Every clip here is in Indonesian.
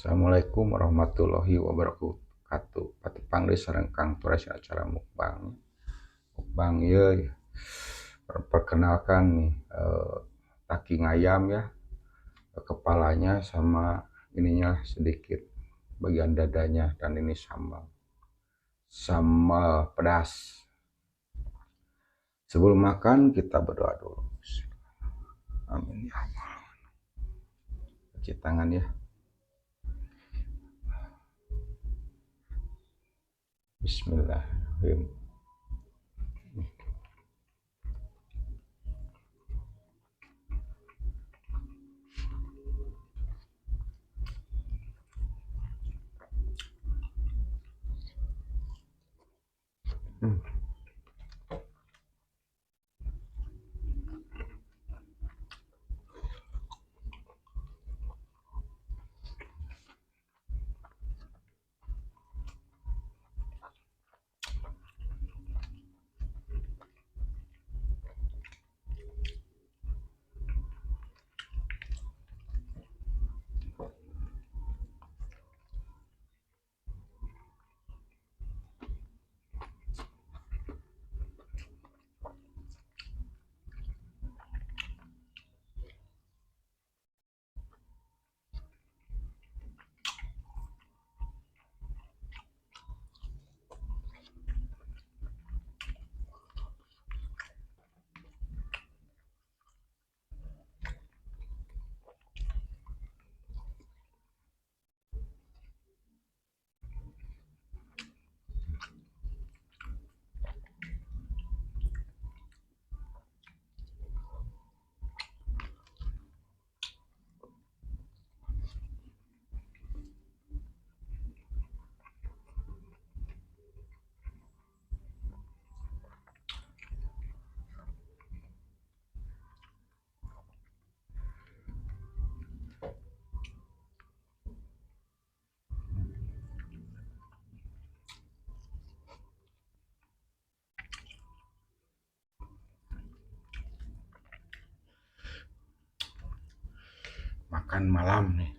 Assalamualaikum warahmatullahi wabarakatuh. Patepang deui sareng Kang Tores acara mukbang. Mukbang ieu perkenalkan nih daging ayam ya, kepalanya sama ininya sedikit bagian dadanya, dan ini sambal pedas. Sebelum makan kita berdoa dulu. Amin ya Allah. Cuci tangan ya. Bismillahirrahmanirrahim. Makan malam nih.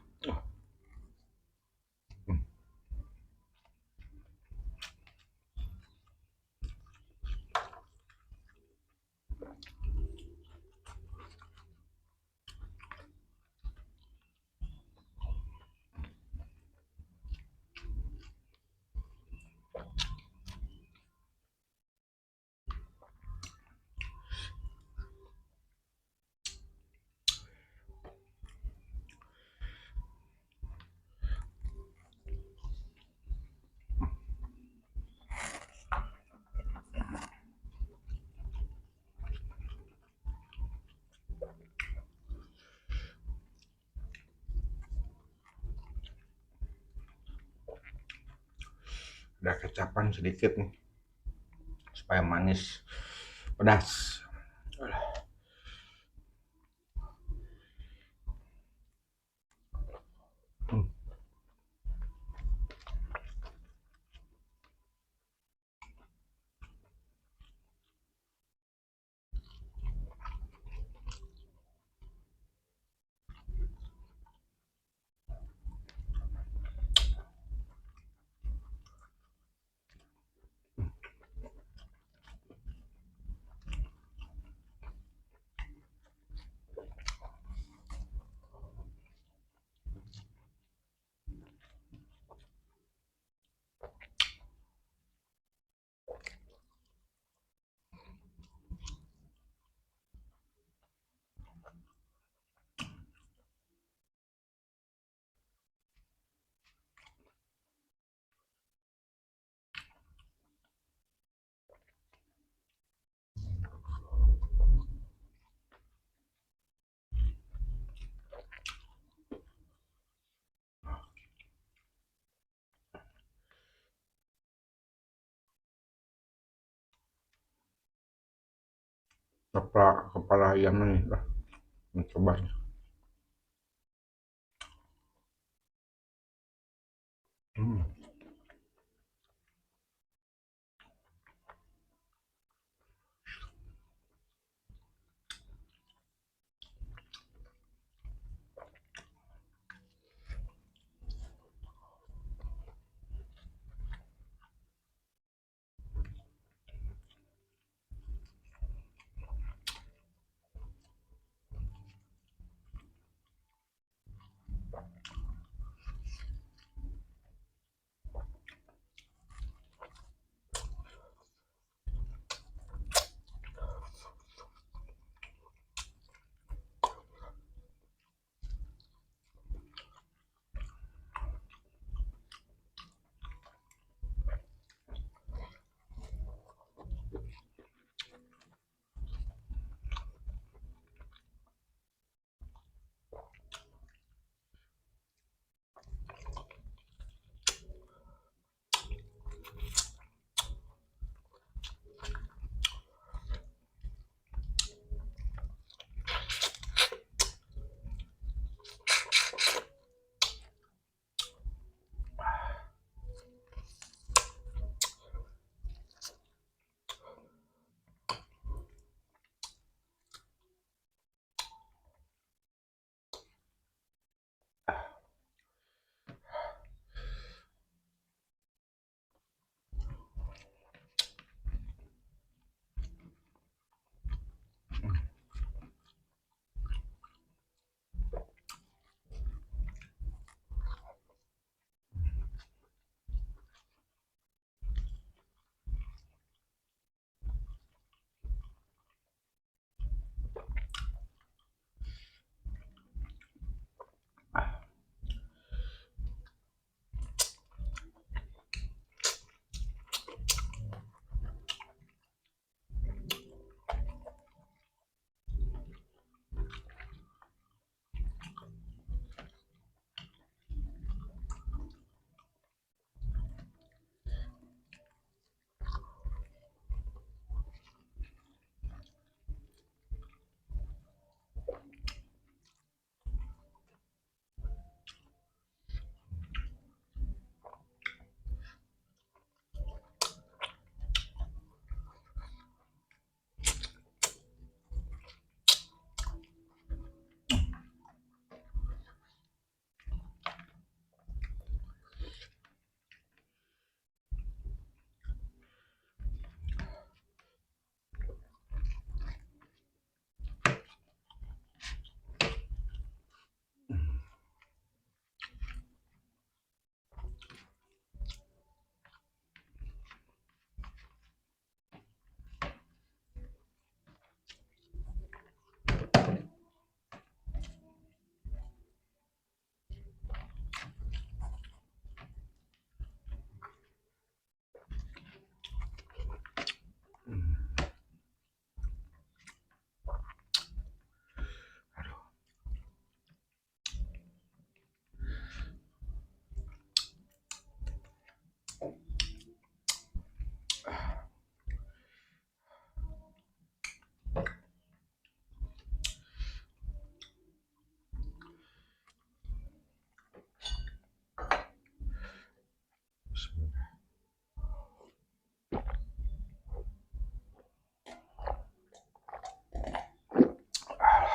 Ada kecapan sedikit nih supaya manis pedas. Kepala ayam nih lah, mencobanya. Hmm.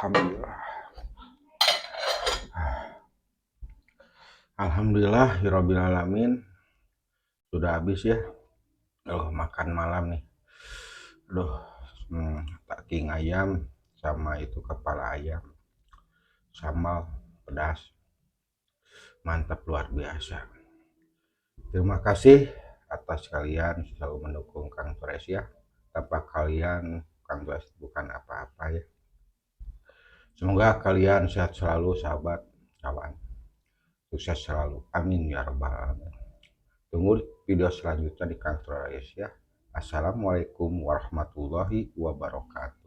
Alhamdulillah. Alhamdulillahirabbil alamin. Sudah habis ya. Makan malam nih. Aduh, daging ayam sama itu kepala ayam. Sambal pedas. Mantap luar biasa. Terima kasih atas kalian selalu mendukung Kang Tores ya. Tanpa kalian Kang Tores bukan apa-apa ya. Semoga kalian sehat selalu sahabat kawan. Sukses selalu. Amin ya rabbal alamin. Tunggu video selanjutnya di Kang Tores ya. Assalamualaikum warahmatullahi wabarakatuh.